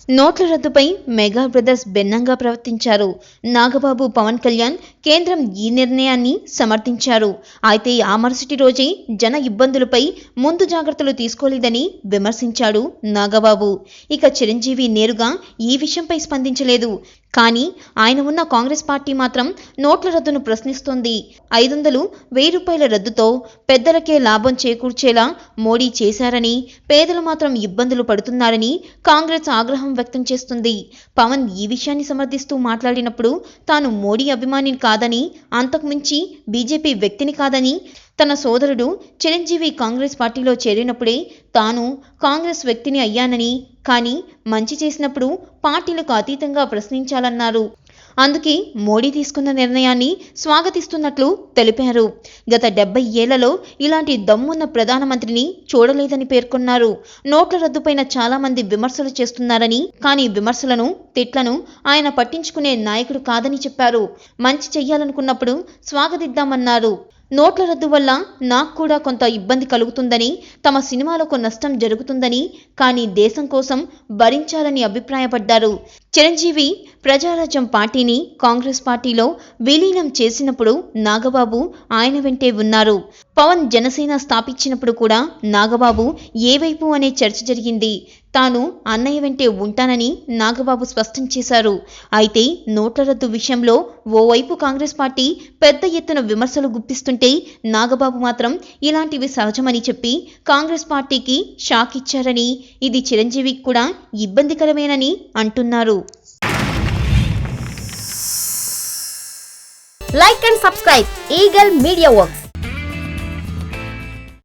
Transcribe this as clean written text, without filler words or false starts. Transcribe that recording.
నోట్ల రద్దుపై mega brothers భిన్నంగా ప్రవర్తించారు. నాగబాబు, పవన్ కళ్యాణ్ కేంద్రం ఈ నిర్ణయాన్ని సమర్థించారు. అయితే ఆ మరుసటి రోజే జన ఇబ్బందులపై ముందు జాగ్రత్తలు తీసుకోలేదని విమర్శించాడు నాగబాబు. ఇక చిరంజీవి నేరుగా ఈ విషయంపై స్పందించలేదు. కానీ ఆయన ఉన్న కాంగ్రెస్ పార్టీ మాత్రం నోట్ల రద్దును ప్రశ్నిస్తోంది. 500, 1000 రూపాయల రద్దుతో పెద్దలకే లాభం చేకూర్చేలా మోడీ చేశారని, పేదలు మాత్రం ఇబ్బందులు పడుతున్నారని కాంగ్రెస్ ఆగ్రహం వ్యక్తం చేస్తుంది. పవన్ ఈ విషయాన్ని సమర్థిస్తూ మాట్లాడినప్పుడు తాను మోడీ అభిమానిని కాదని, అంతకుమించి బీజేపీ వ్యక్తిని కాదని, తన సోదరుడు చిరంజీవి కాంగ్రెస్ పార్టీలో చేరినప్పుడే తాను కాంగ్రెస్ వ్యక్తిని అయ్యానని, కానీ మంచి చేసినప్పుడు పార్టీలకు అతీతంగా ప్రశ్నించాలన్నారు. అందుకే మోడీ తీసుకున్న నిర్ణయాన్ని స్వాగతిస్తున్నట్లు తెలిపారు. గత 70 ఏళ్లలో ఇలాంటి దమ్మున్న ప్రధానమంత్రిని చూడలేదని పేర్కొన్నారు. నోట్ల రద్దుపైన చాలా మంది విమర్శలు చేస్తున్నారని, కానీ విమర్శలను, తిట్లను ఆయన పట్టించుకునే నాయకుడు కాదని చెప్పారు. మంచి చెయ్యాలనుకున్నప్పుడు స్వాగతిద్దామన్నారు. నోట్ల రద్దు వల్ల నాకు కూడా కొంత ఇబ్బంది కలుగుతుందని, తమ సినిమాలకు నష్టం జరుగుతుందని, కానీ దేశం కోసం భరించాలని అభిప్రాయపడ్డారు. చిరంజీవి ప్రజారాజ్యం పార్టీని కాంగ్రెస్ పార్టీలో విలీనం చేసినప్పుడు నాగబాబు ఆయన వెంటే ఉన్నారు. పవన్ జనసేన స్థాపించినప్పుడు కూడా నాగబాబు ఏ వైపు అనే చర్చ జరిగింది. తాను అన్నయ్య వెంటే ఉంటానని నాగబాబు స్పష్టం చేశారు. అయితే నోట్ల రద్దు విషయంలో ఓవైపు కాంగ్రెస్ పార్టీ పెద్ద ఎత్తున విమర్శలు గుప్పిస్తుంటే, నాగబాబు మాత్రం ఇలాంటివి సహజమని చెప్పి కాంగ్రెస్ పార్టీకి షాక్ ఇచ్చారని, ఇది చిరంజీవికి కూడా ఇబ్బందికరమేనని అంటున్నారు. Like and subscribe Eagle Media Works.